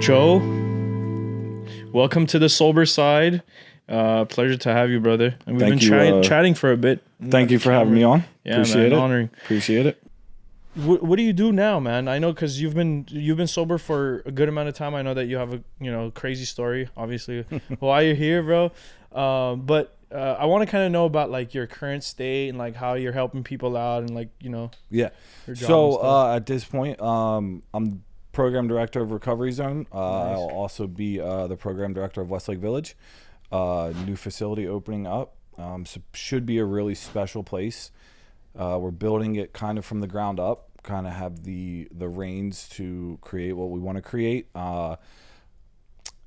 Joe, welcome to the sober side. Pleasure to have you, brother. And we've been chatting for a bit. Thank you for having me on. Yeah, Appreciate man, it. honoring. Appreciate it. What do you do now, man? I know because you've been sober for a good amount of time. I know that you have a crazy story, obviously, why you're here, bro. But I want to kind of know about like your current state and like how you're helping people out and like Yeah. your job So at this point, I'm program director of Recovery Zone. Nice. I'll also be the program director of Westlake Village. New facility opening up. So should be a really special place. We're building it kind of from the ground up. Kind of have the reins to create what we want to create. And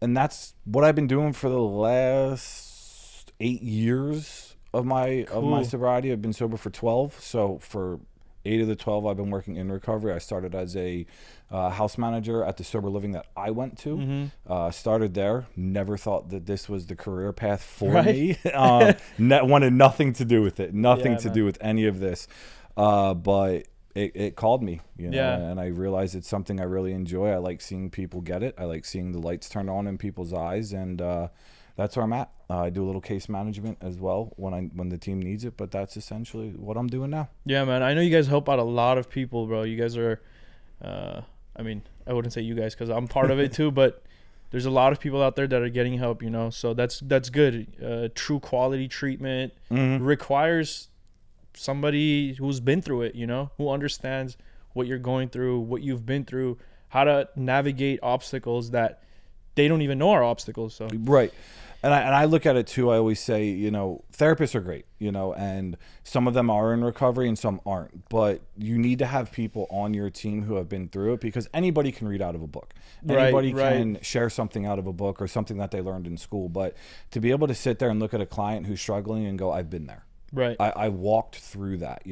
that's what I've been doing for the last 8 years of my sobriety. I've been sober for 12. So for 8 of the 12, I've been working in recovery. I started as a house manager at the sober living that I went to. Mm-hmm. Started there. Never thought that this was the career path for Right. me. Wanted nothing to do with it. Nothing to man. do with any of this. But it called me, Yeah. and I realized it's something I really enjoy. I like seeing people get it. I like seeing the lights turn on in people's eyes, and that's where I'm at. I do a little case management as well when the team needs it, but that's essentially what I'm doing now. Yeah, man. I know you guys help out a lot of people, bro. You guys are, I mean, I wouldn't say you guys because I'm part of it too, but there's a lot of people out there that are getting help, so that's good. True quality treatment requires somebody who's been through it, who understands what you're going through, what you've been through, how to navigate obstacles that they don't even know are obstacles. So right. And I look at it too. I always say, therapists are great, and some of them are in recovery and some aren't. But you need to have people on your team who have been through it, because anybody can read out of a book. Anybody can share something out of a book or something that they learned in school. But to be able to sit there and look at a client who's struggling and go, I've been there. Right. I walked through that.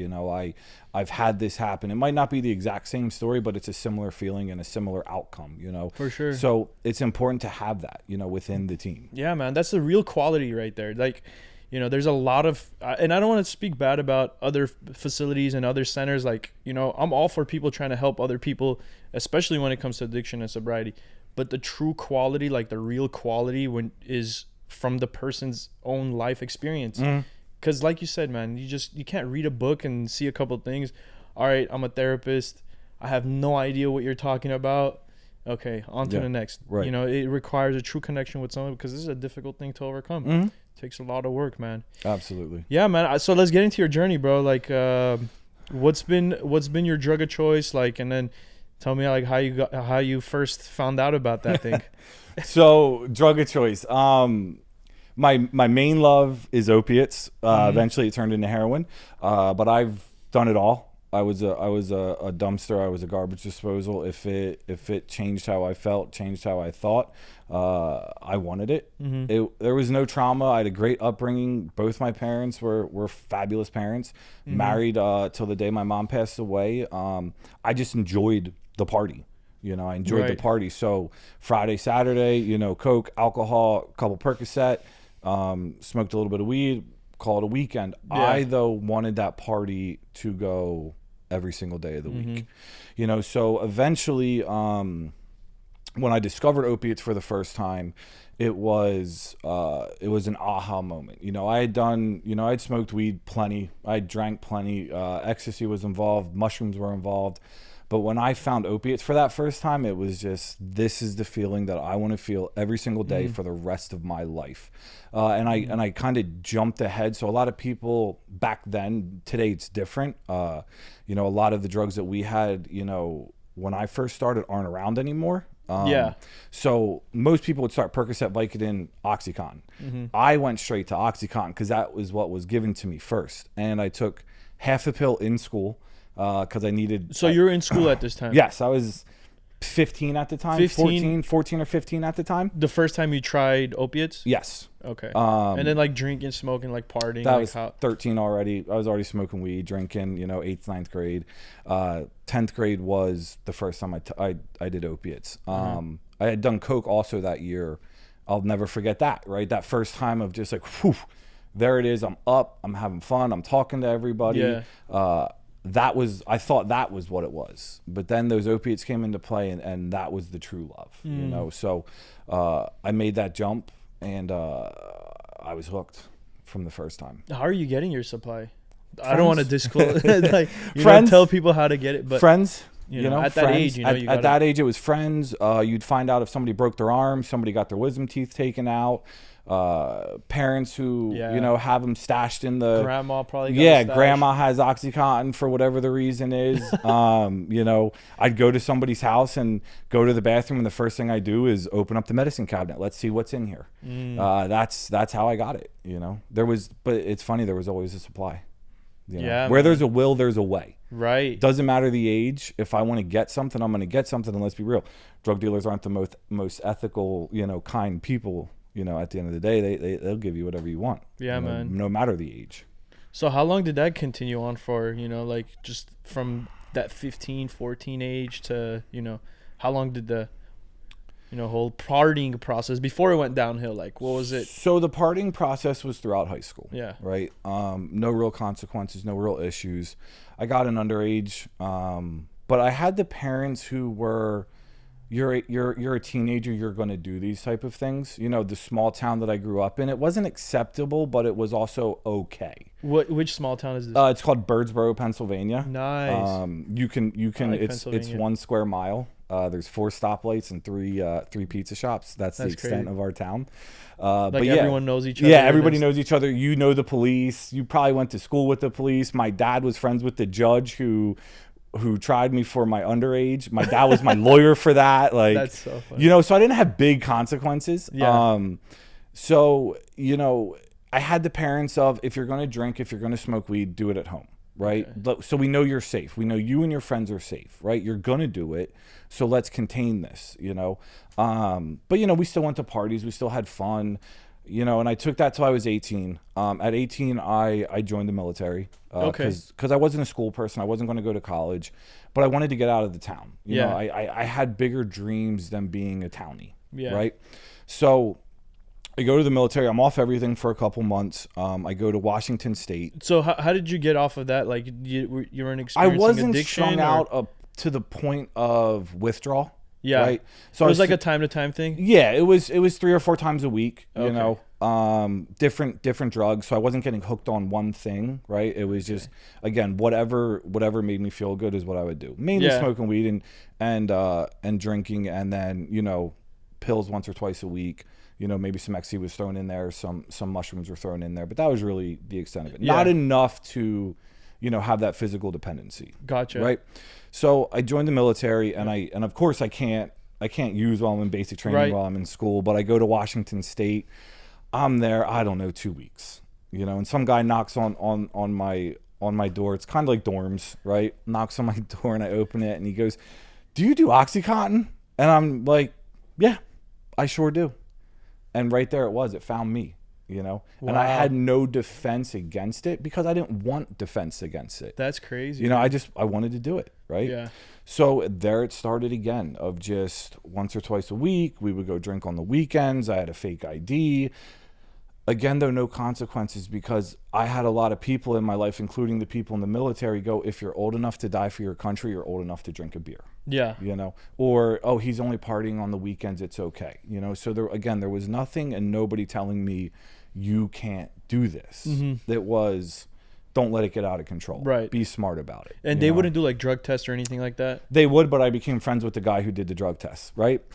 I've had this happen. It might not be the exact same story, but it's a similar feeling and a similar outcome, For sure. So it's important to have that, within the team. Yeah, man, that's the real quality right there. Like, there's a lot of, and I don't want to speak bad about other facilities and other centers. Like, I'm all for people trying to help other people, especially when it comes to addiction and sobriety. But the true quality, like the real quality, is from the person's own life experience. Because like you said, man, you can't read a book and see a couple of things. All right, I'm a therapist. I have no idea what you're talking about. Okay, on to the next. Right. It requires a true connection with someone, because this is a difficult thing to overcome. It takes a lot of work, man. Absolutely. Yeah, man. So let's get into your journey, bro. Like, what's been your drug of choice, like, and then tell me like how you first found out about that thing. So drug of choice. My main love is opiates. Eventually it turned into heroin. But I've done it all. I was a dumpster. I was a garbage disposal. If it changed how I felt, changed how I thought, I wanted it. There was no trauma. I had a great upbringing. Both my parents were fabulous parents. Married till the day my mom passed away. I just enjoyed the party. I enjoyed the party. So Friday, Saturday, Coke, alcohol, a couple Percocet. Smoked a little bit of weed, call it a weekend. Yeah. I though wanted that party to go every single day of the week. So eventually when I discovered opiates for the first time, it was an aha moment. I'd smoked weed plenty, I drank plenty, ecstasy was involved, mushrooms were involved. But when I found opiates for that first time, it was just, this is the feeling that I want to feel every single day for the rest of my life. And I kind of jumped ahead. So a lot of people back then, today it's different. A lot of the drugs that we had, when I first started aren't around anymore. So most people would start Percocet, Vicodin, Oxycontin. I went straight to Oxycontin because that was what was given to me first. And I took half the pill in school. Because I needed... So you were in school at this time? Yes, I was 15 at the time. 14 or 15 at the time. The first time you tried opiates? Yes. Okay. And then like drinking, smoking, like partying? That like was 13 already. I was already smoking weed, drinking, 8th, 9th grade. 10th grade was the first time I did opiates. I had done Coke also that year. I'll never forget that, right? That first time of just like, whew, there it is. I'm up. I'm having fun. I'm talking to everybody. Yeah. I thought that was what it was. But then those opiates came into play, and that was the true love, you know? So I made that jump, and I was hooked from the first time. How are you getting your supply? Friends. I don't want to disclose, like, Friends. tell people how to get it, but Friends. you know, at that friends. age, you know, at that age, it was friends. You'd find out if somebody broke their arm, somebody got their wisdom teeth taken out. Parents who you know have them stashed in the grandma probably grandma has OxyContin for whatever the reason is. You know, I'd go to somebody's house and go to the bathroom, and the first thing I do is open up the medicine cabinet. Let's see what's in here. That's how I got it. You know, but it's funny, there was always a supply. You know? Where there's a will, there's a way. Right. Doesn't matter the age. If I want to get something, I'm going to get something. And let's be real, drug dealers aren't the most ethical, you know, kind people. You know, at the end of the day, they'll give you whatever you want. Yeah, you know, man. No matter the age. So how long did that continue on for? You know, like just from that 15, 14 age to, you know, how long did the, you know, whole partying process before it went downhill? Like, what was it? So the partying process was throughout high school. Yeah. Right. No real consequences, no real issues. I got an underage, but I had the parents who were, you're a teenager, you're going to do these type of things. You know, the small town that I grew up in, it wasn't acceptable, but it was also okay. Which small town is this? It's called Birdsboro, Pennsylvania. Nice. You can like it's 1 square mile. There's 4 stoplights and three pizza shops. That's the extent crazy. of our town. Like, but everyone knows each other. Yeah, everybody knows each other. You know the police. You probably went to school with the police. My dad was friends with the judge who tried me for my underage. My dad was my lawyer for that. Like, that's so funny. You know, so I didn't have big consequences. Yeah. So, you know, I had the parents of, if you're going to drink, if you're going to smoke weed, do it at home. Right. Okay. So we know you're safe. We know you and your friends are safe. Right. You're going to do it. So let's contain this, you know. But, you know, we still went to parties. We still had fun, you know, and I took that till I was 18. At 18, I joined the military because I wasn't a school person. I wasn't going to go to college, but I wanted to get out of the town. You know, I had bigger dreams than being a townie. Yeah. Right. So I go to the military. I'm off everything for a couple months. I go to Washington State. So how did you get off of that? Like, you were experiencing I wasn't addiction, strung out up to the point of withdrawal. Yeah. Right. So it was like a time to time thing. Yeah. It was 3 or 4 times a week. You know, different drugs. So I wasn't getting hooked on one thing. Right. It was just, again, whatever made me feel good is what I would do. Mainly smoking weed and drinking, and then, you know, pills once or twice a week. You know, maybe some ecstasy was thrown in there, some mushrooms were thrown in there, but that was really the extent of it. Not enough to, you know, have that physical dependency. Gotcha. Right. So I joined the military, and of course I can't use while I'm in basic training while I'm in school, but I go to Washington State. I'm there, I don't know, 2 weeks. You know, and some guy knocks on my door. It's kind of like dorms, right? Knocks on my door, and I open it, and he goes, "Do you do OxyContin?" And I'm like, "Yeah, I sure do." And right there it found me, you know. Wow. And I had no defense against it because I didn't want defense against it. That's crazy. You know, I wanted to do it, right? Yeah. So there it started again, of just once or twice a week. We would go drink on the weekends. I had a fake ID. Again, though, no consequences, because I had a lot of people in my life, including the people in the military, go, if you're old enough to die for your country, you're old enough to drink a beer. Yeah. You know, or, oh, he's only partying on the weekends, it's okay. You know, so there was nothing and nobody telling me you can't do this. Mm-hmm. It was, don't let it get out of control. Right. Be smart about it. And they wouldn't do like drug tests or anything like that? They would, but I became friends with the guy who did the drug tests, right?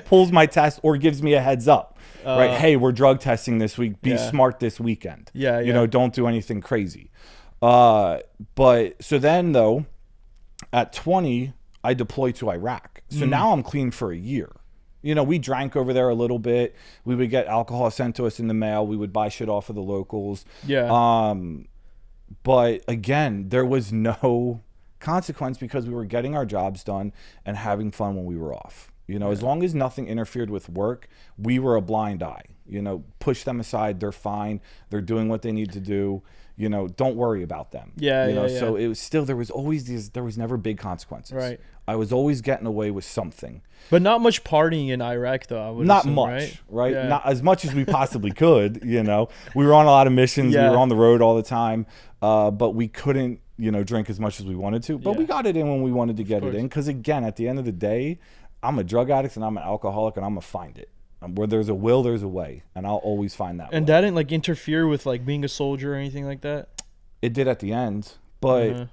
Pulls my test or gives me a heads up, right? Hey, we're drug testing this week. Be smart this weekend. Yeah. You know, don't do anything crazy. But so then though, at 20, I deployed to Iraq. So now I'm clean for a year. You know, we drank over there a little bit. We would get alcohol sent to us in the mail. We would buy shit off of the locals. Yeah. But again, there was no consequence because we were getting our jobs done and having fun when we were off. You know, as long as nothing interfered with work, we were a blind eye. push them aside. They're fine. They're doing what they need to do. Don't worry about them. Yeah. So it was still, there was never big consequences. Right. I was always getting away with something. But not much partying in Iraq, though. I would Not assume, much, right? Yeah. Not as much as we possibly could. We were on a lot of missions. Yeah. We were on the road all the time, but we couldn't, drink as much as we wanted to. But Yeah. we got it in when we wanted to get it course. in. Because again, at the end of the day, I'm a drug addict and I'm an alcoholic, and I'm gonna find it. Where there's a will, there's a way, and I'll always find that. And way. that didn't like interfere with like being a soldier or anything like that. It did at the end, but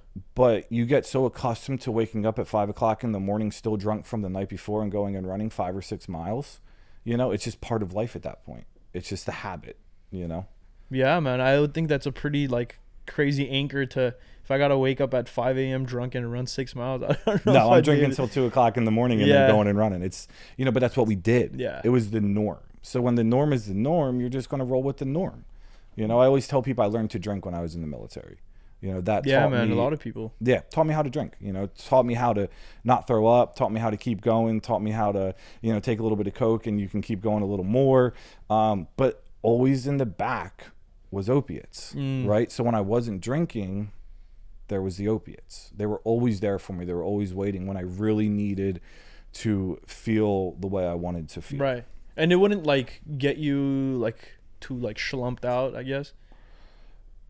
you get so accustomed to waking up at 5 o'clock in the morning, still drunk from the night before, and going and running 5 or 6 miles. It's just part of life at that point. It's just a habit. Yeah, man. I would think that's a pretty like crazy anchor to. If I gotta wake up at 5 a.m. drunk and run 6 miles, I don't know. No, I'm drinking until 2 o'clock in the morning and then Yeah. going and running. It's but that's what we did. Yeah. It was the norm. So when the norm is the norm, you're just gonna roll with the norm. I always tell people I learned to drink when I was in the military. That Yeah, taught man. me, A lot of people. Yeah, taught me how to drink. Taught me how to not throw up. Taught me how to keep going. Taught me how to take a little bit of Coke and you can keep going a little more. But always in the back was opiates, right? So when I wasn't drinking, there was the opiates. They were always there for me. They were always waiting when I really needed to feel the way I wanted to feel. Right. And it wouldn't like get you like too like schlumped out, I guess.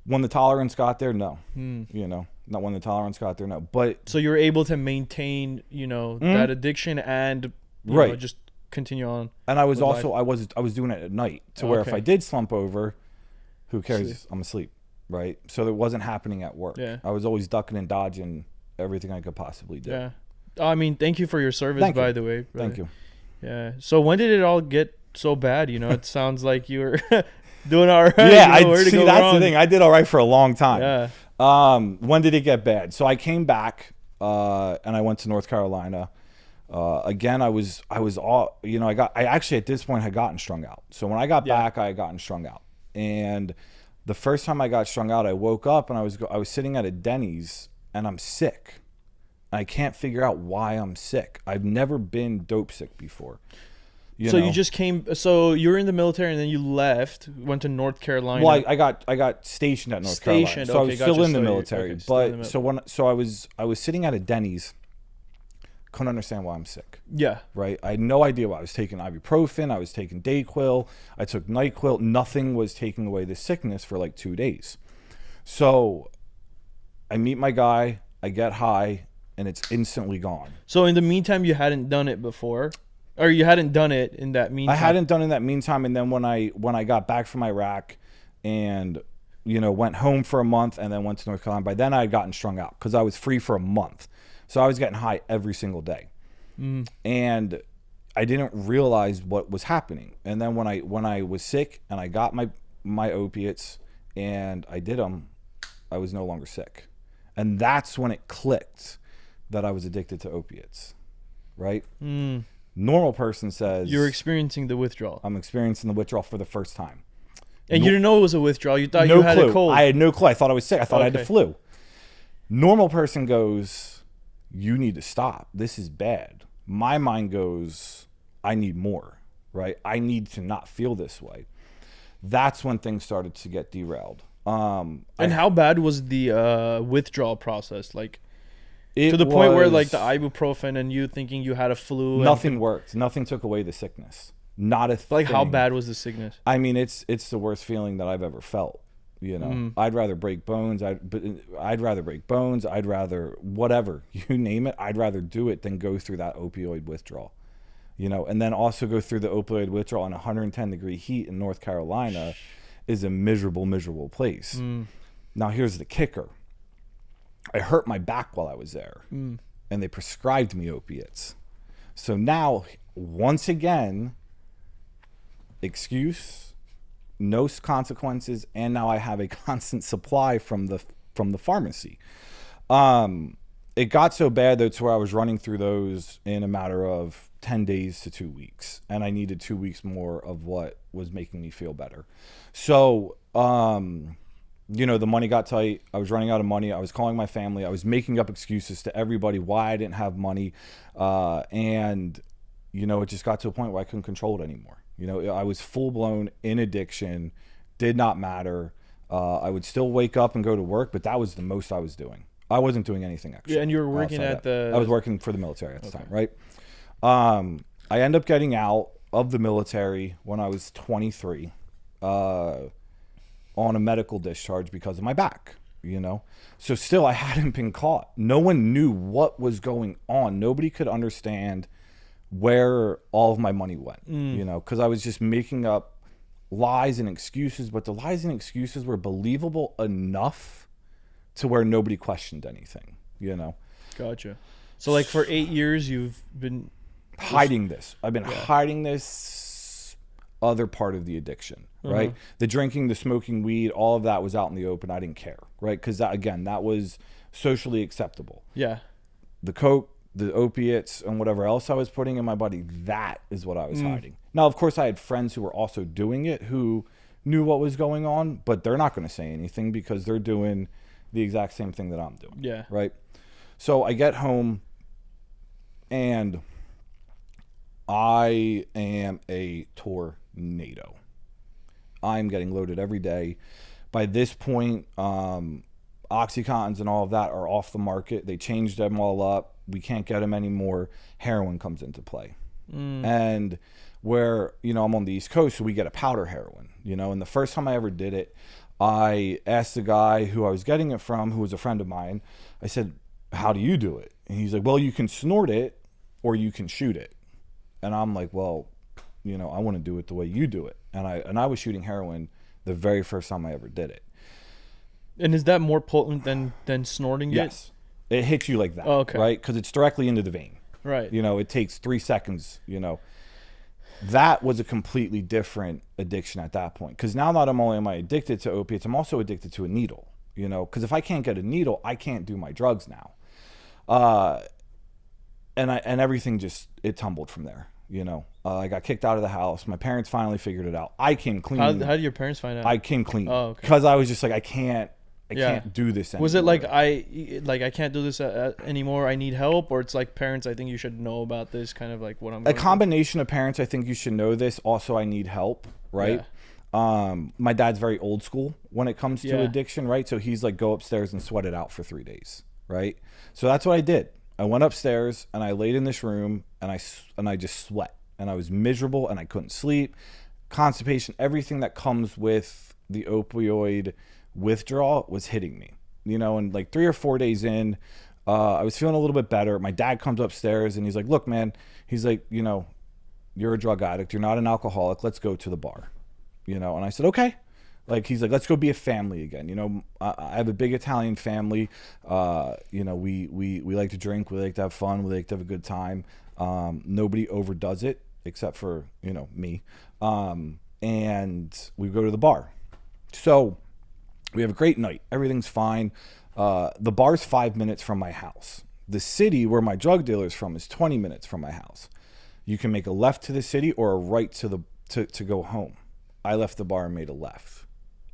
When the tolerance got there, no. Not when the tolerance got there, no. But So you were able to maintain, that addiction and Right. just continue on. and I was with also life. I was doing it at night to where if Okay. I did slump over, who cares? Sleep. I'm asleep, right? So it wasn't happening at work. Yeah. I was always ducking and dodging everything I could possibly do. Yeah. I mean, thank you for your service, Thank by you. the way. Thank you. Yeah. So when did it all get so bad? It sounds like you were doing all right. Yeah, where to see go that's wrong. the thing. I did all right for a long time. Yeah. When did it get bad? So I came back and I went to North Carolina. Again, I actually at this point had gotten strung out. So when I got back, I had gotten strung out. And the first time I got strung out, I woke up and I was sitting at a Denny's and I'm sick. I can't figure out why I'm sick. I've never been dope sick before. So you just came. So you were in the military and then you left, went to North Carolina. Well, I got stationed at North Carolina, so I was still in the military. But I was sitting at a Denny's, couldn't understand why I'm sick. Yeah. Right, I had no idea why. I was taking ibuprofen, I was taking Dayquil, I took NyQuil. Nothing was taking away the sickness for like 2 days. So I meet my guy, I get high, and it's instantly gone. So in the meantime, you hadn't done it before, or you hadn't done it in that meantime. I hadn't done it in that meantime, and then when I got back from Iraq and went home for a month and then went to North Carolina, by then I had gotten strung out because I was free for a month. So I was getting high every single day. And I didn't realize what was happening. And then when I was sick and I got my opiates and I did them, I was no longer sick. And that's when it clicked that I was addicted to opiates, right? Normal person says You're experiencing the withdrawal. I'm experiencing the withdrawal for the first time. And you didn't know it was a withdrawal. You thought you had a cold. I had no clue. I thought I was sick. I thought I had the Okay. flu. Normal person goes, you need to stop. This is bad. My mind goes, I need more, right? I need to not feel this way. That's when things started to get derailed. And how bad was the withdrawal process? Like It to the point where was- like the ibuprofen and you thinking you had a flu. nothing worked. Nothing took away the sickness. Not a thing. Like how bad was the sickness? I mean, it's the worst feeling that I've ever felt. I'd rather break bones. I'd rather break bones. I'd rather whatever you name it. I'd rather do it than go through that opioid withdrawal. And then also go through the opioid withdrawal in 110-degree heat in North Carolina is a miserable, miserable place. Now here's the kicker. I hurt my back while I was there, and they prescribed me opiates. So now, once again, excuse, no consequences, and now I have a constant supply from the pharmacy. It got so bad though to where I was running through those in a matter of 10 days to 2 weeks, and I needed 2 weeks more of what was making me feel better. So the money got tight. I was running out of money. I was calling my family. I was making up excuses to everybody why I didn't have money. And it just got to a point where I couldn't control it anymore. You know, I was full blown in addiction, did not matter. I would still wake up and go to work, but that was the most I was doing. I wasn't doing anything extra. Yeah, and you were working at I was working for the military at the time, right? I ended up getting out of the military when I was 23 on a medical discharge because of my back, you know? So still, I hadn't been caught. No one knew what was going on. Nobody could understand where all of my money went, you know, because I was just making up lies and excuses, but the lies and excuses were believable enough to where nobody questioned anything, you know? Gotcha. So like for 8 years, you've been hiding this. I've been hiding this other part of the addiction, right? The drinking, the smoking weed, all of that was out in the open. I didn't care, right? Because that, again, that was socially acceptable. Yeah. The coke, the opiates, and whatever else I was putting in my body, that is what I was hiding. Now, of course, I had friends who were also doing it who knew what was going on, but they're not going to say anything because they're doing the exact same thing that I'm doing. Yeah. Right? So I get home and I am a tornado. I'm getting loaded every day. By this point, Oxycontins and all of that are off the market. They changed them all up. We can't get them anymore. Heroin comes into play. And where, you know, I'm on the East Coast, so we get a powder heroin, you know, and the first time I ever did it, I asked the guy who I was getting it from, who was a friend of mine, I said, how do you do it? And he's like, well, you can snort it or you can shoot it. And I'm like, well, you know, I want to do it the way you do it. And I was shooting heroin the very first time I ever did it. And is that more potent than snorting it? Yes. It hits you like that, right? Because it's directly into the vein. Right. You know, it takes 3 seconds, you know. That was a completely different addiction at that point. Because now not only am I addicted to opiates, I'm also addicted to a needle, you know. Because if I can't get a needle, I can't do my drugs now. And everything just, it tumbled from there, you know. I got kicked out of the house. My parents finally figured it out. I came clean. How did your parents find out? I came clean. Oh, okay. Because I was just like, I can't do this anymore. Was it like I can't do this anymore, I need help, or it's like, parents, I think you should know about this, kind of like what I'm going a combination of parents, I think you should know this, also I need help, right? My dad's very old school when it comes to addiction, right? So he's like, go upstairs and sweat it out for 3 days, right? So that's what I did. I went upstairs and I laid in this room and I just sweat, and I was miserable and I couldn't sleep, constipation, everything that comes with the opioid withdrawal was hitting me, you know. And like 3 or 4 days in, I was feeling a little bit better. My dad comes upstairs and he's like, look, man, he's like, you know, you're a drug addict, you're not an alcoholic, let's go to the bar, you know. And I said, okay. Like, he's like, let's go be a family again, you know. I have a big Italian family, you know. We like to drink, we like to have fun, we like to have a good time. Nobody overdoes it except for, you know, me. And we go to the bar. So we have a great night. Everything's fine. The bar's 5 minutes from my house. The city where my drug dealer's from is 20 minutes from my house. You can make a left to the city or a right to go home. I left the bar and made a left.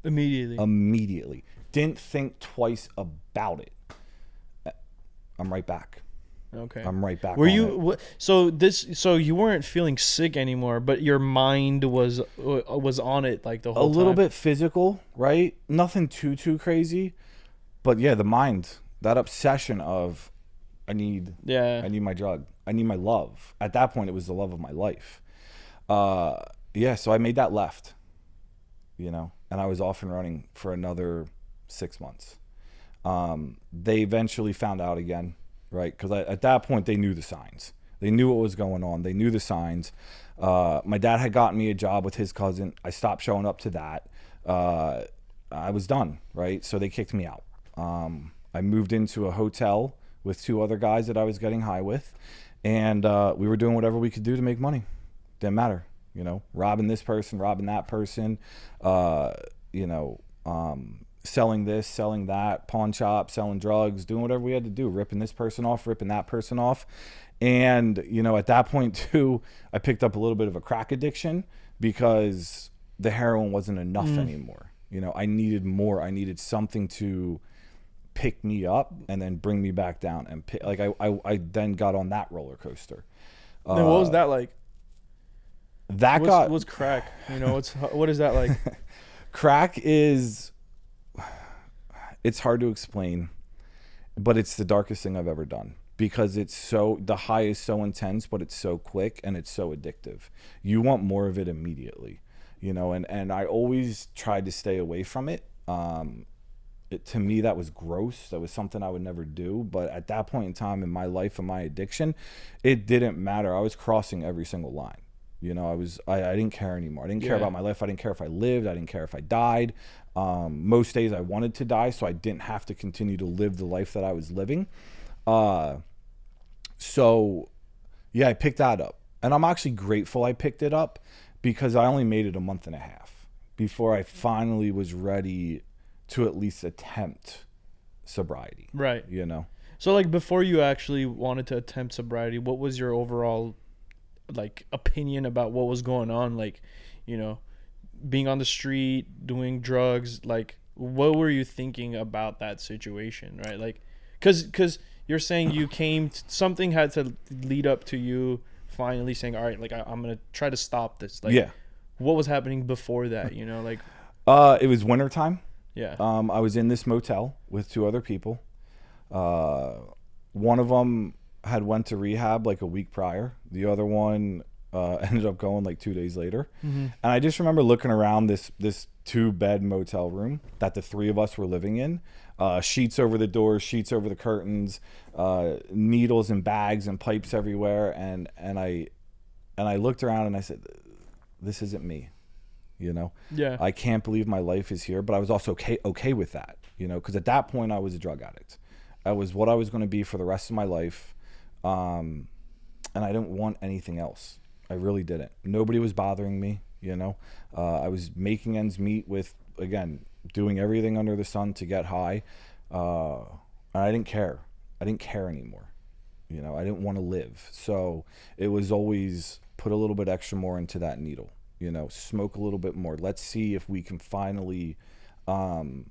Immediately. Didn't think twice about it. I'm right back. Okay. I'm right back. Were you so you weren't feeling sick anymore, but your mind was on it like the whole time? A little bit physical, right? Nothing too crazy, but yeah, the mind, that obsession of I need my drug, I need my love. At that point, it was the love of my life. So I made that left, you know, and I was off and running for another 6 months. They eventually found out again. Right, because at that point they knew the signs. They knew what was going on. They knew the signs. My dad had gotten me a job with his cousin. I stopped showing up to that. I was done, right? So they kicked me out. I moved into a hotel with 2 other guys that I was getting high with, and we were doing whatever we could do to make money. Didn't matter, you know, robbing this person, robbing that person, you know, selling this, selling that, pawn shop, selling drugs, doing whatever we had to do, ripping this person off, ripping that person off. And, you know, at that point too, I picked up a little bit of a crack addiction because the heroin wasn't enough anymore. You know, I needed more. I needed something to pick me up and then bring me back down. And I then got on that roller coaster. Then what was that like? that got What's crack? You know, what is that like? crack is, it's hard to explain, but it's the darkest thing I've ever done because the high is so intense, but it's so quick and it's so addictive. You want more of it immediately, you know, and I always tried to stay away from it. To me, that was gross. That was something I would never do. But at that point in time in my life and my addiction, it didn't matter. I was crossing every single line. You know, I didn't care anymore. I didn't care about my life. I didn't care if I lived. I didn't care if I died. Most days I wanted to die, so I didn't have to continue to live the life that I was living. So, yeah, I picked that up. And I'm actually grateful I picked it up because I only made it a month and a half before I finally was ready to at least attempt sobriety. Right. You know? So, like, before you actually wanted to attempt sobriety, what was your overall, like, opinion about what was going on? Like, you know, being on the street, doing drugs, like, what were you thinking about that situation, right? Like, because you're saying you something had to lead up to you finally saying, all right, like, I'm going to try to stop this. Like, yeah. What was happening before that, you know? Like, it was wintertime. Yeah. I was in this motel with two other people. One of them had went to rehab like a week prior. The other one ended up going like 2 days later. Mm-hmm. And I just remember looking around this 2-bed motel room that the three of us were living in. Sheets over the doors, sheets over the curtains, needles and bags and pipes everywhere. And I looked around and I said, this isn't me. You know, yeah, I can't believe my life is here, but I was also okay with that, you know, because at that point I was a drug addict. I was what I was going to be for the rest of my life. And I didn't want anything else. I really didn't. Nobody was bothering me, you know. I was making ends meet with, again, doing everything under the sun to get high. And I didn't care. I didn't care anymore. You know, I didn't want to live. So it was always put a little bit extra more into that needle. You know, smoke a little bit more. Let's see if we can finally end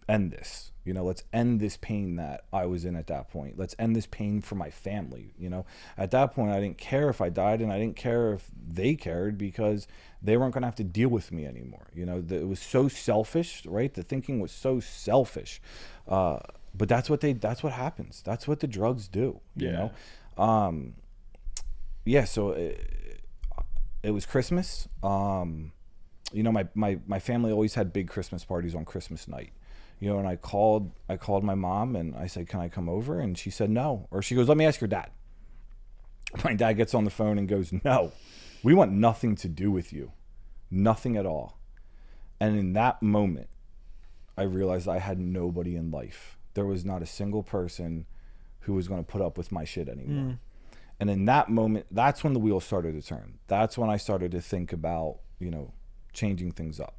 this. You know, let's end this pain that I was in at that point. Let's end this pain for my family. You know, at that point, I didn't care if I died and I didn't care if they cared because they weren't going to have to deal with me anymore. You know, it was so selfish, right? The thinking was so selfish. But that's what happens. That's what the drugs do, you know? Yeah. So it was Christmas. You know, my family always had big Christmas parties on Christmas night. You know, and I called my mom and I said, can I come over? And she said no. Or she goes, let me ask your dad. My dad gets on the phone and goes, no, we want nothing to do with you. Nothing at all. And in that moment, I realized I had nobody in life. There was not a single person who was going to put up with my shit anymore. And in that moment, that's when the wheels started to turn. That's when I started to think about, you know, changing things up,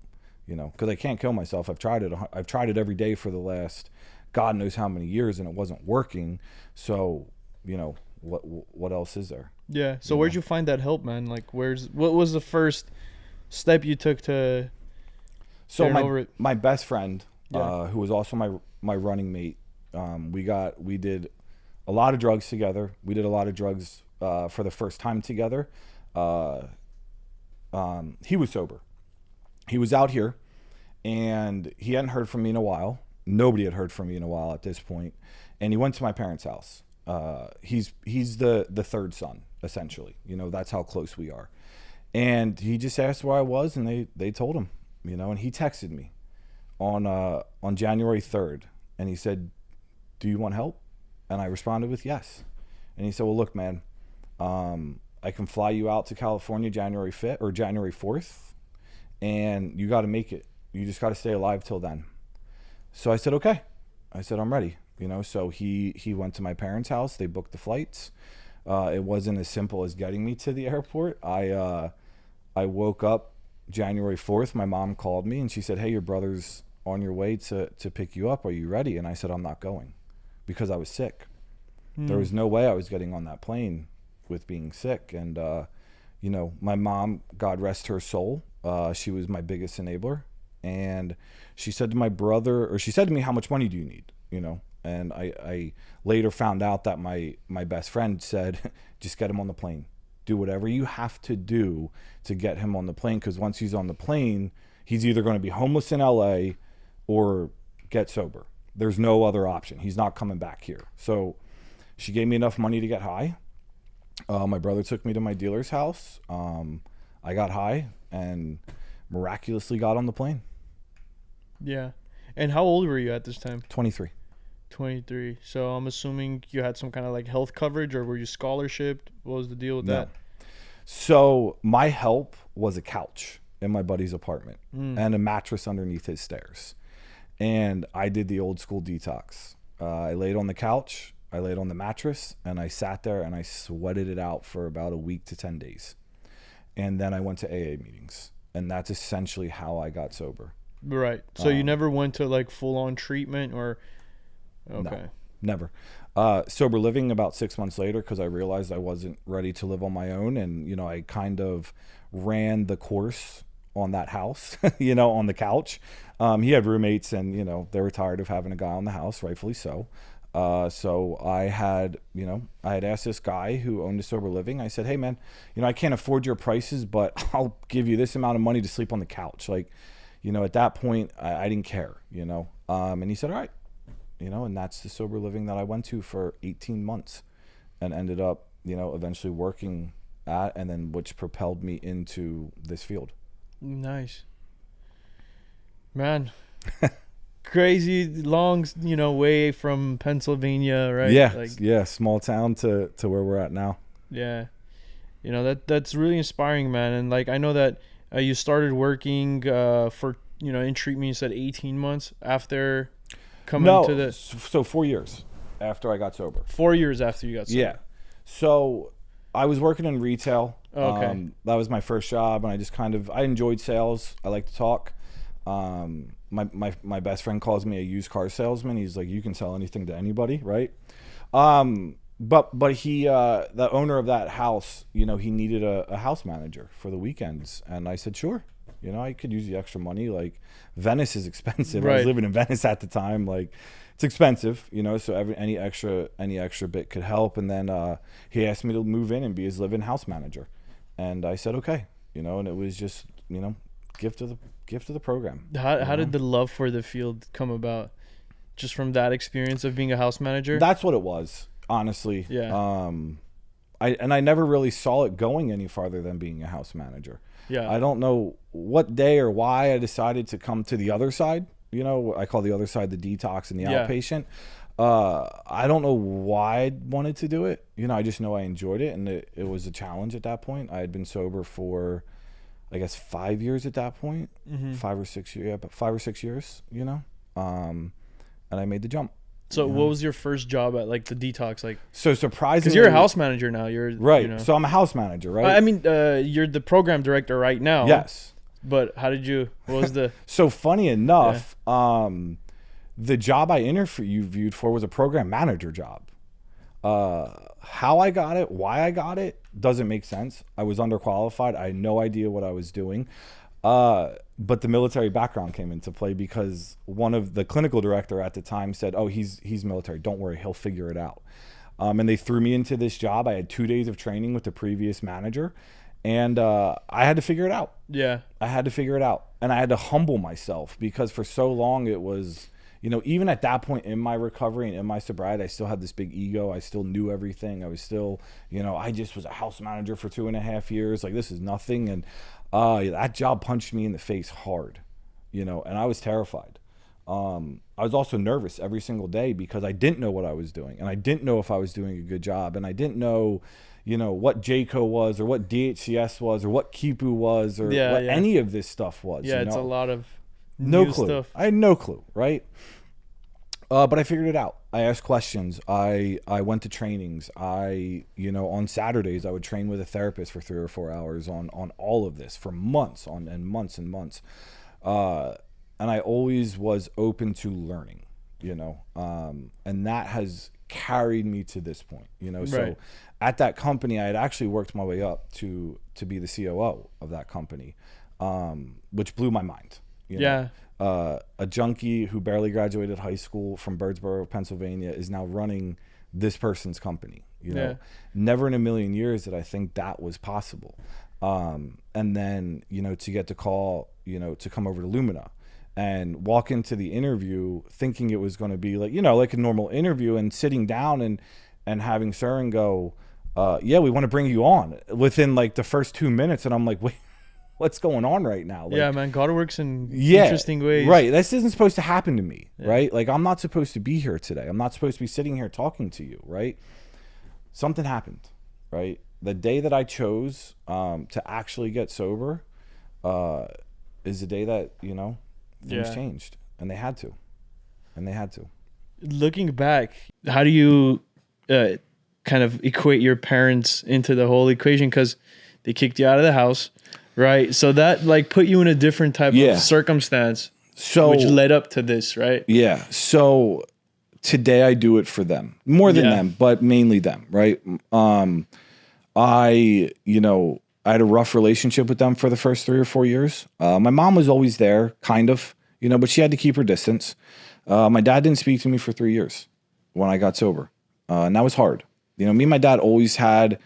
you know, because I can't kill myself. I've tried it every day for the last God knows how many years, and it wasn't working. So, you know, what else is there? Yeah. So where'd you find that help, man? Like, what was the first step you took to get over it? My best friend, who was also my running mate, we did a lot of drugs together. We did a lot of drugs for the first time together. He was sober. He was out here, and he hadn't heard from me in a while. Nobody had heard from me in a while at this point. And he went to my parents' house. He's the third son, essentially. You know, that's how close we are. And he just asked where I was, and they told him, you know, and he texted me on January 3rd, and he said, do you want help? And I responded with yes. And he said, well, look, man, I can fly you out to California January 5th or January 4th, and you got to make it. You just got to stay alive till then. So I said, okay. I said, I'm ready. You know, so he went to my parents' house. They booked the flights. It wasn't as simple as getting me to the airport. I woke up January 4th. My mom called me and she said, hey, your brother's on your way to pick you up. Are you ready? And I said, I'm not going, because I was sick. There was no way I was getting on that plane with being sick. And, you know, my mom, God rest her soul, she was my biggest enabler. And she said to my brother, or she said to me, how much money do you need? You know, and I later found out that my best friend said, just get him on the plane. Do whatever you have to do to get him on the plane, because once he's on the plane, he's either going to be homeless in LA or get sober. There's no other option. He's not coming back here. So she gave me enough money to get high. My brother took me to my dealer's house. I got high and miraculously got on the plane. Yeah. And how old were you at this time? 23. 23. So I'm assuming you had some kind of like health coverage, or were you scholarshiped? What was the deal with that? So my help was a couch in my buddy's apartment and a mattress underneath his stairs. And I did the old school detox. I laid on the couch, I laid on the mattress, and I sat there and I sweated it out for about a week to 10 days. And then I went to AA meetings. And that's essentially how I got sober. Right. So you never went to like full on treatment or... Okay. No, never. Sober living about 6 months later, because I realized I wasn't ready to live on my own. And, you know, I kind of ran the course on that house, you know, on the couch. He had roommates and, you know, they were tired of having a guy on the house, rightfully so. So I had asked this guy who owned a sober living. I said, hey, man, you know, I can't afford your prices, but I'll give you this amount of money to sleep on the couch. Like, you know, at that point, I didn't care, you know. And he said, all right. You know, and that's the sober living that I went to for 18 months and ended up, you know, eventually working at, and then which propelled me into this field. Nice. Man. Crazy long, you know, way from Pennsylvania, right? Yeah. Like, yeah. Small town to where we're at now. Yeah. You know, that's really inspiring, man. And like, I know that you started working for, you know, in treatment, you said 18 months after coming to the... So 4 years after I got sober. 4 years after you got sober. Yeah. So I was working in retail. Okay. That was my first job, and I just I enjoyed sales. I like to talk. My best friend calls me a used car salesman. He's like, you can sell anything to anybody, right? But he, the owner of that house, you know, he needed a house manager for the weekends, and I said, sure. You know, I could use the extra money. Like, Venice is expensive. Right. I was living in Venice at the time. Like, it's expensive, you know, so any extra bit could help. And then he asked me to move in and be his live-in house manager. And I said, okay, you know, and it was just, you know, gift of the program. How did the love for the field come about? Just from that experience of being a house manager? That's what it was, honestly. Yeah. I never really saw it going any farther than being a house manager. Yeah. I don't know what day or why I decided to come to the other side. You know, I call the other side the detox and the outpatient. I don't know why I wanted to do it. You know, I just know I enjoyed it, and it was a challenge at that point. I had been sober for, I guess, 5 years at that point. 5 or 6 years. Yeah, but 5 or 6 years, you know. And I made the jump. So what was your first job at, like, the detox? Like, so surprisingly, because you're a house manager now, you're right. You know. So I'm a house manager, right? I mean, you're the program director right now. Yes. But how did you? What was the? So funny enough, the job I interviewed for was a program manager job. How I got it, why I got it, doesn't make sense. I was underqualified. I had no idea what I was doing. But the military background came into play because one of the clinical director at the time said, oh, he's military. Don't worry, he'll figure it out. And they threw me into this job. I had 2 days of training with the previous manager, and I had to figure it out. Yeah. I had to figure it out. And I had to humble myself because for so long it was, you know, even at that point in my recovery and in my sobriety, I still had this big ego. I still knew everything. I was still, you know, I just was a house manager for 2.5 years. Like, this is nothing. And that job punched me in the face hard, you know, and I was terrified. I was also nervous every single day because I didn't know what I was doing, and I didn't know if I was doing a good job, and I didn't know, you know, what JCO was or what DHCS was or what KIPU was or what any of this stuff was. Yeah, you it's know? a lot of no new clue. stuff. I had no clue, right? But I figured it out. I asked questions. I went to trainings. You know, on Saturdays I would train with a therapist for 3 or 4 hours on all of this for months and months and months. And I always was open to learning, you know, and that has carried me to this point, you know. So Right. At that company, I had actually worked my way up to be the COO of that company, which blew my mind. You know? A junkie who barely graduated high school from Birdsboro, Pennsylvania, is now running this person's company. You know, Yeah. never in a million years did I think that was possible. And then, you know, to get the call, you know, to come over to Lumina and walk into the interview thinking it was going to be like, you know, like a normal interview, and sitting down and having Søren go, yeah, we want to bring you on within like the first 2 minutes. And I'm like, wait, what's going on right now? Like, yeah, man, God works in interesting ways. Right. This isn't supposed to happen to me, right? Like, I'm not supposed to be here today. I'm not supposed to be sitting here talking to you, right? Something happened, right? The day that I chose to actually get sober is the day that, you know, things changed, and they had to. Looking back, how do you kind of equate your parents into the whole equation? Because they kicked you out of the house, right? So that like put you in a different type of circumstance, which led up to this, right? Yeah. So today I do it for them, more than them, but mainly them, right? I had a rough relationship with them for the first 3 or 4 years. My mom was always there, kind of, you know, but she had to keep her distance. My dad didn't speak to me for 3 years when I got sober. And that was hard. You know, me and my dad always had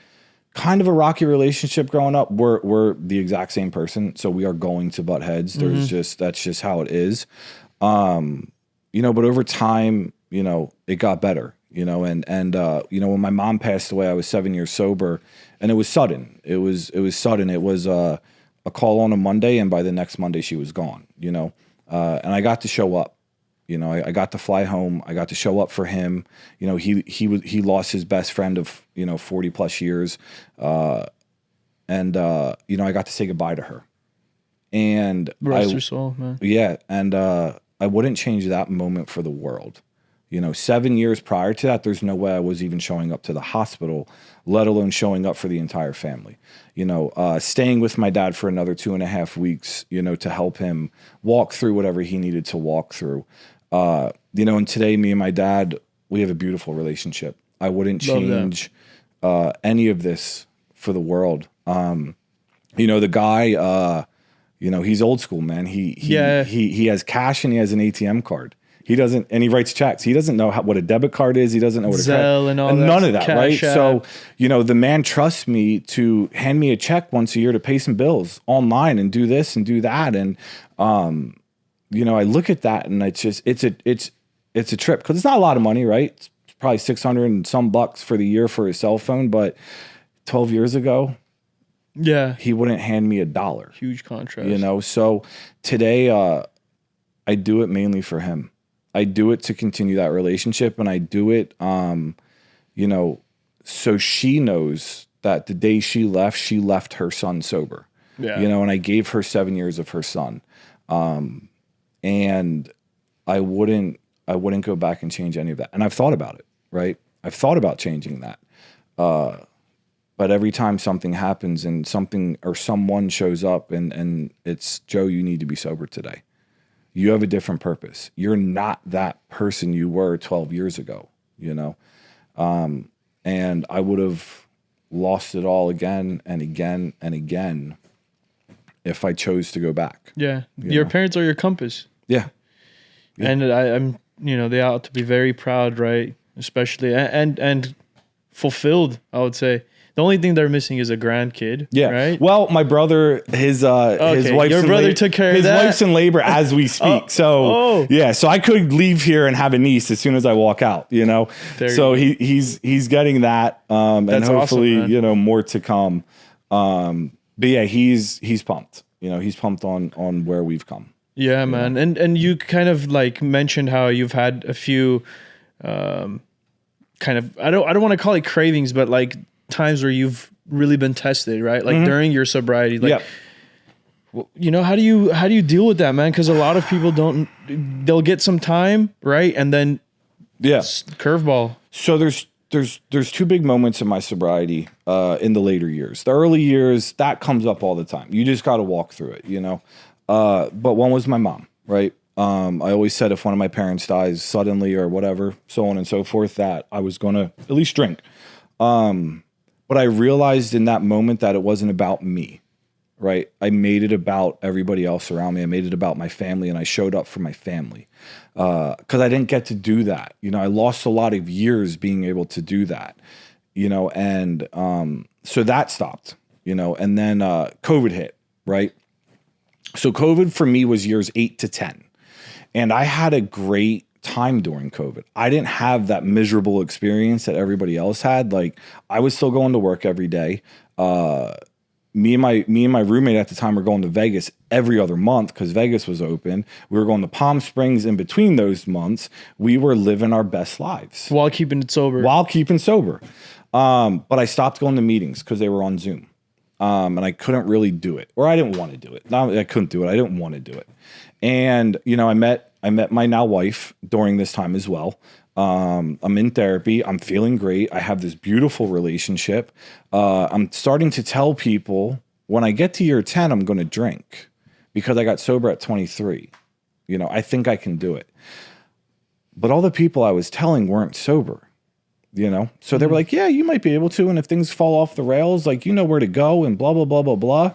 kind of a rocky relationship growing up. We're the exact same person, so we are going to butt heads. That's just how it is. You know, but over time, you know, it got better. You know, and you know, when my mom passed away, I was 7 years sober, and it was sudden. It was sudden. It was a call on a Monday, and by the next Monday she was gone. You know, and I got to show up. You know, I got to fly home. I got to show up for him. You know, he lost his best friend of, you know, 40 plus years, and you know, I got to say goodbye to her. And rest her soul, man. Yeah, and I wouldn't change that moment for the world. You know, 7 years prior to that, there's no way I was even showing up to the hospital, let alone showing up for the entire family. You know, staying with my dad for another 2.5 weeks, you know, to help him walk through whatever he needed to walk through. You know, and today, me and my dad, we have a beautiful relationship. I wouldn't change any of this for the world. You know, the guy, you know, he's old school, man. He has cash and he has an ATM card. He doesn't, and he writes checks. He doesn't know what a debit card is. He doesn't know what Zelle and all and that. None of that, right? App. So, you know, the man trusts me to hand me a check once a year to pay some bills online and do this and do that. And, you know, I look at that and it's just, it's a trip, because it's not a lot of money, right? It's probably 600 and some bucks for the year for a cell phone. But 12 years ago, he wouldn't hand me $1. Huge contrast. You know, so today, I do it mainly for him. I do it to continue that relationship, and I do it, you know, so she knows that the day she left her son sober. Yeah. You know, and I gave her 7 years of her son. And I wouldn't go back and change any of that. And I've thought about it, right? I've thought about changing that. But every time something happens and something or someone shows up and it's, Joe, you need to be sober today. You have a different purpose. You're not that person you were 12 years ago, you know? And I would have lost it all again and again and again if I chose to go back. Yeah. Your parents are your compass. Yeah. And I'm, you know, they ought to be very proud, right? Especially, and fulfilled, I would say. The only thing they're missing is a grandkid. Yeah. Right. Well, my brother, his wife's your brother took care of that. His wife's in labor as we speak. So I could leave here and have a niece as soon as I walk out. You know. So he's getting that, and hopefully awesome, you know, more to come. But yeah, he's pumped. You know, he's pumped on where we've come. Yeah, man. Know? And you kind of like mentioned how you've had a few, kind of I don't want to call it cravings, but like times where you've really been tested, right? Like during your sobriety, like, you know, how do you deal with that, man? Because a lot of people they'll get some time, right? And then curveball. So there's two big moments in my sobriety in the later years. The early years, that comes up all the time. You just got to walk through it, you know? But one was my mom, right? I always said if one of my parents dies suddenly or whatever, so on and so forth, that I was going to at least drink. But I realized in that moment that it wasn't about me, right? I made it about everybody else around me. I made it about my family, and I showed up for my family. Because I didn't get to do that. You know, I lost a lot of years being able to do that, you know, and so that stopped, you know, and then COVID hit, right? So COVID for me was years 8 to 10. And I had a great time during COVID. I didn't have that miserable experience that everybody else had. Like, I was still going to work every day. Me and my roommate at the time were going to Vegas every other month because Vegas was open. We were going to Palm Springs in between those months. We were living our best lives. While keeping it sober. But I stopped going to meetings because they were on Zoom. And I couldn't really do it. Or I didn't want to do it. Not I couldn't do it. I didn't want to do it. And, you know, I met my now wife during this time as well. I'm in therapy. I'm feeling great. I have this beautiful relationship. I'm starting to tell people when I get to year 10, I'm going to drink because I got sober at 23. You know, I think I can do it. But all the people I was telling weren't sober, you know? So they were like, yeah, you might be able to. And if things fall off the rails, like, you know where to go and blah, blah, blah, blah, blah.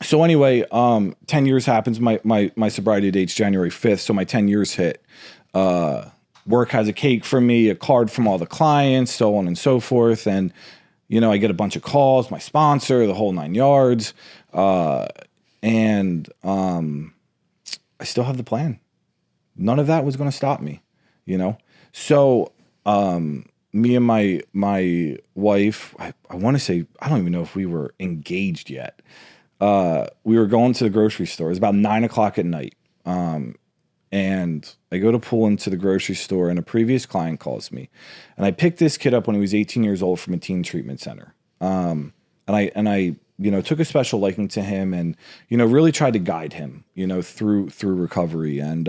So anyway, 10 years happens. My sobriety date's January 5th. So my 10 years hit. Work has a cake for me, a card from all the clients, so on and so forth. And, you know, I get a bunch of calls, my sponsor, the whole 9 yards. And I still have the plan. None of that was going to stop me, you know? So me and my wife, I want to say, I don't even know if we were engaged yet. We were going to the grocery store. It was about 9 o'clock at night. And I go to pull into the grocery store, and a previous client calls me. And I picked this kid up when he was 18 years old from a teen treatment center. And I you know, took a special liking to him and, you know, really tried to guide him, you know, through recovery. And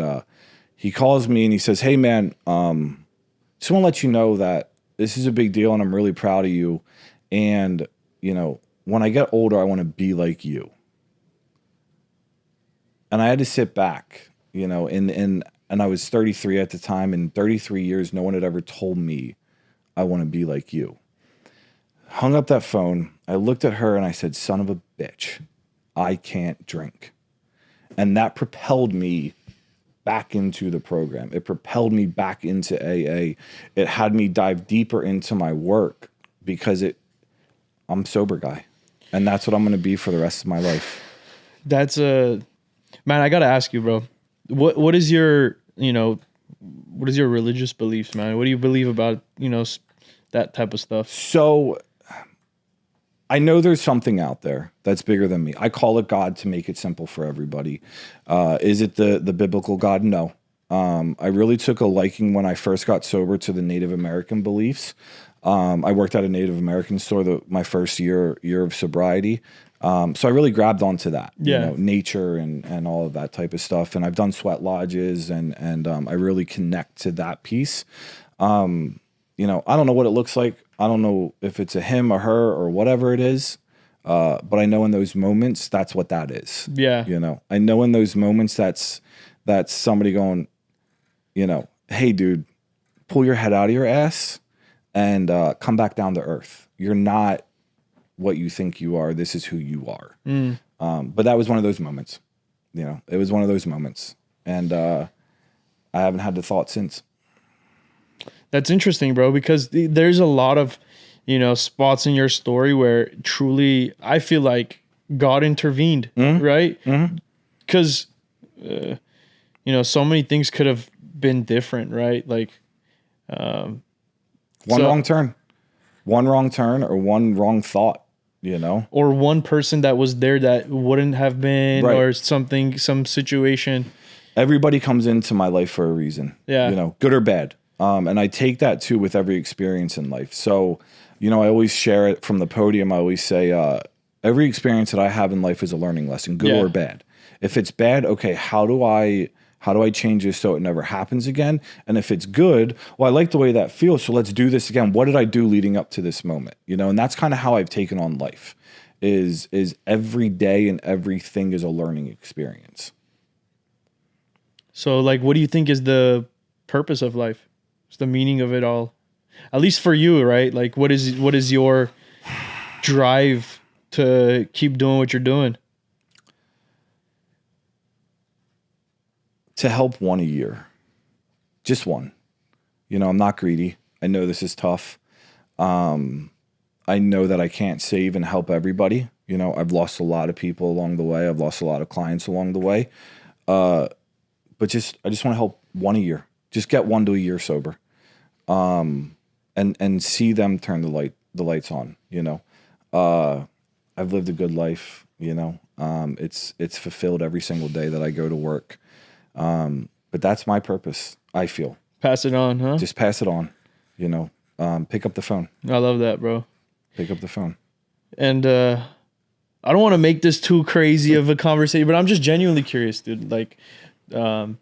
he calls me and he says, hey, man, just want to let you know that this is a big deal and I'm really proud of you. And, you know, when I get older, I want to be like you. And I had to sit back, you know, and I was 33 at the time. In 33 years, no one had ever told me I want to be like you. Hung up that phone. I looked at her and I said, son of a bitch, I can't drink. And that propelled me back into the program. It propelled me back into AA. It had me dive deeper into my work because I'm a sober guy. And that's what I'm going to be for the rest of my life. That's man, I got to ask you, bro, what is your, you know, what is your religious beliefs, man? What do you believe about, you know, that type of stuff? So I know there's something out there that's bigger than me. I call it God to make it simple for everybody. Is it the biblical God? No. I really took a liking when I first got sober to the Native American beliefs. I worked at a Native American store my first year of sobriety. So I really grabbed onto that, you know, nature and all of that type of stuff. And I've done sweat lodges and I really connect to that piece. You know, I don't know what it looks like. I don't know if it's a him or her or whatever it is. But I know in those moments, that's what that is. Yeah. You know, I know in those moments, that's somebody going, you know, hey dude, pull your head out of your ass and come back down to earth. You're not what you think you are. This is who you are. But that was one of those moments, you know, it was one of those moments. And I haven't had the thought since. That's interesting, bro, because there's a lot of, you know, spots in your story where truly I feel like God intervened, right? Because, you know, so many things could have been different, right? Like, one wrong turn or one wrong thought, you know, or one person that was there that wouldn't have been, right. Or something, some situation. Everybody comes into my life for a reason, yeah, you know, good or bad. And I take that too with every experience in life. So, you know, I always share it from the podium. I always say, every experience that I have in life is a learning lesson, good or bad. If it's bad, okay, how do I change this so it never happens again? And if it's good, well, I like the way that feels, so let's do this again. What did I do leading up to this moment? You know, and that's kind of how I've taken on life is every day and everything is a learning experience. So like, what do you think is the purpose of life? What's the meaning of it all? At least for you, right? Like what is your drive to keep doing what you're doing? To help one a year. Just one. You know, I'm not greedy. I know this is tough. I know that I can't save and help everybody. You know, I've lost a lot of people along the way. I've lost a lot of clients along the way. But I just want to help one a year. Just get one to a year sober. And see them turn the lights on, you know. I've lived a good life, you know. It's fulfilled every single day that I go to work. But that's my purpose, I feel. Pass it on, huh? Just pass it on, you know. Pick up the phone. I love that, bro. Pick up the phone. And I don't want to make this too crazy of a conversation, but I'm just genuinely curious, dude. Like, I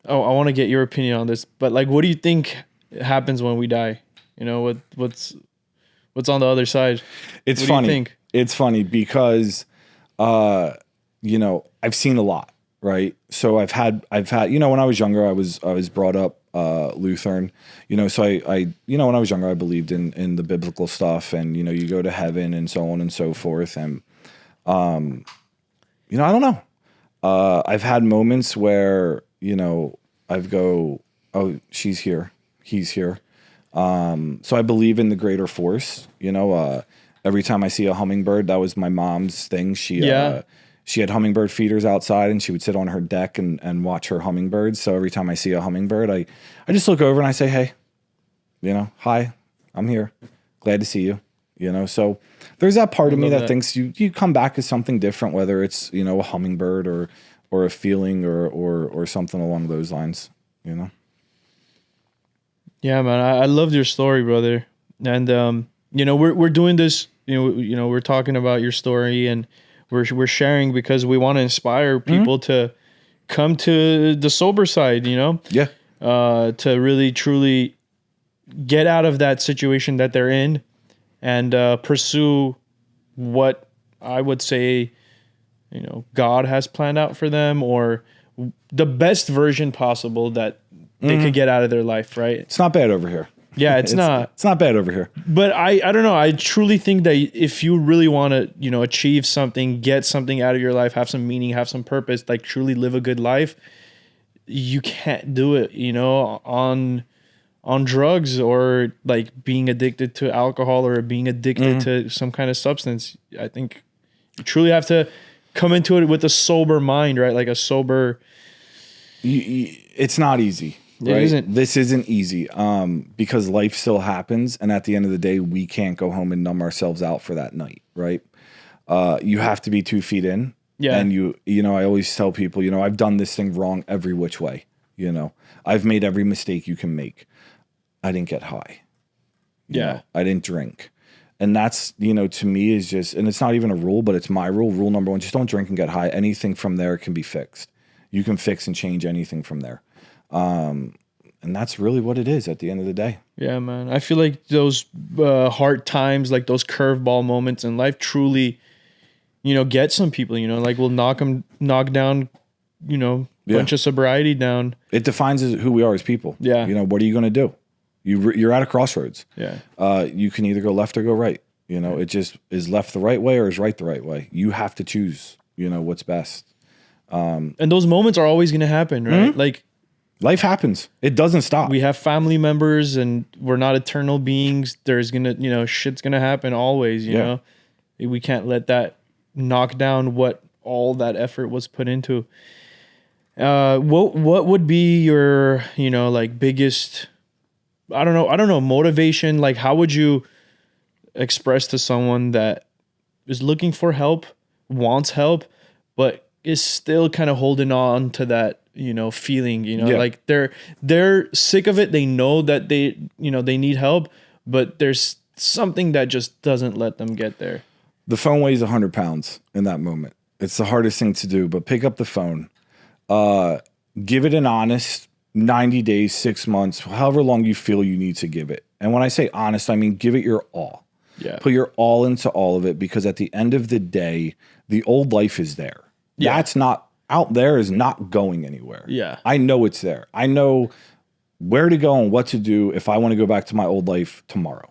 want to get your opinion on this. But like, what do you think happens when we die? You know, what's on the other side? It's funny. It's funny because, you know, I've seen a lot, right? So I've had, you know, when I was younger, I was brought up Lutheran, you know, so I you know, when I was younger, I believed in the biblical stuff, and, you know, you go to heaven and so on and so forth. And, you know, I don't know. I've had moments where, you know, oh, she's here, he's here. So I believe in the greater force, you know. Every time I see a hummingbird, that was my mom's thing. She had hummingbird feeders outside, and she would sit on her deck and watch her hummingbirds. So every time I see a hummingbird, I just look over and I say, hey, you know, hi, I'm here. Glad to see you. You know, so there's that part of me that thinks you come back as something different, whether it's, you know, a hummingbird or a feeling or something along those lines, you know. Yeah, man, I loved your story, brother. And you know, we're doing this, you know, we're talking about your story, and we're sharing because we want to inspire people to come to the sober side, you know? Yeah. To really truly get out of that situation that they're in and pursue what I would say, you know, God has planned out for them, or the best version possible that they could get out of their life, right? It's not bad over here. Yeah, it's not. It's not bad over here. But I don't know. I truly think that if you really want to, you know, achieve something, get something out of your life, have some meaning, have some purpose, like truly live a good life, you can't do it, you know, on drugs or like being addicted to alcohol or being addicted to some kind of substance. I think you truly have to come into it with a sober mind, right? Like a sober. It's not easy. Right? It isn't. This isn't easy because life still happens. And at the end of the day, we can't go home and numb ourselves out for that night. Right. You have to be 2 feet in. Yeah. And you know, I always tell people, you know, I've done this thing wrong every which way. You know, I've made every mistake you can make. I didn't get high. You know, I didn't drink. And that's, you know, to me is just, and it's not even a rule, but it's my rule. Rule number 1, just don't drink and get high. Anything from there can be fixed. You can fix and change anything from there. And that's really what it is at the end of the day. Yeah, man. I feel like those hard times, like those curveball moments in life truly, you know, get some people, you know, like will knock down, you know, bunch of sobriety down. It defines who we are as people. Yeah. You know, what are you going to do? You're at a crossroads. Yeah. You can either go left or go right. You know, it just is left the right way or is right the right way. You have to choose, you know, what's best. And those moments are always going to happen, right? Like, life happens. It doesn't stop. We have family members and we're not eternal beings. There's going to, you know, shit's going to happen always, you know. We can't let that knock down what all that effort was put into. What would be your, you know, like biggest, I don't know, motivation? Like, how would you express to someone that is looking for help, wants help, but is still kind of holding on to that, you know, feeling, you know, like they're sick of it. They know that they need help, but there's something that just doesn't let them get there. The phone weighs 100 pounds in that moment. It's the hardest thing to do, but pick up the phone, give it an honest 90 days, 6 months, however long you feel you need to give it. And when I say honest, I mean, give it your all. Yeah. Put your all into all of it, because at the end of the day, the old life is there. Yeah. That's not out there, is not going anywhere. Yeah. I know it's there. I know where to go and what to do if I want to go back to my old life tomorrow.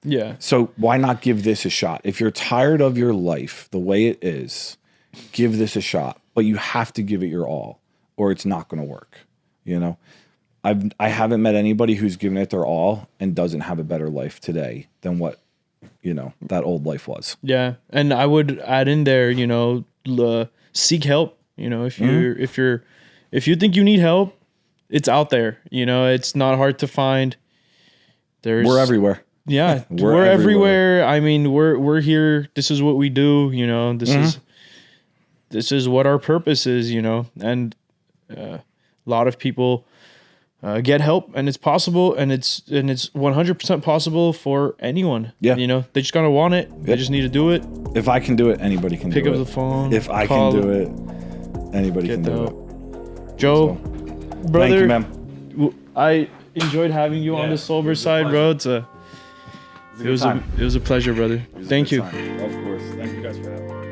Yeah. So why not give this a shot? If you're tired of your life the way it is, give this a shot. But you have to give it your all, or it's not going to work. You know, I haven't met anybody who's given it their all and doesn't have a better life today than what, you know, that old life was. Yeah, and I would add in there, you know, seek help. You know, if you think you need help, it's out there. You know, it's not hard to find. We're everywhere. Yeah, we're everywhere. I mean, we're here. This is what we do. You know, this is what our purpose is. You know, and a lot of people get help, and it's possible, and it's 100% possible for anyone. Yeah, you know, they just gotta want it. Yep. They just need to do it. If I can do it, anybody can do it. Pick up the phone. If I can do it, anybody can do it. Joe, brother, thank you, man. I enjoyed having you on the sober side, bro. It was a pleasure, brother. Thank you. Of course. Thank you guys for having me.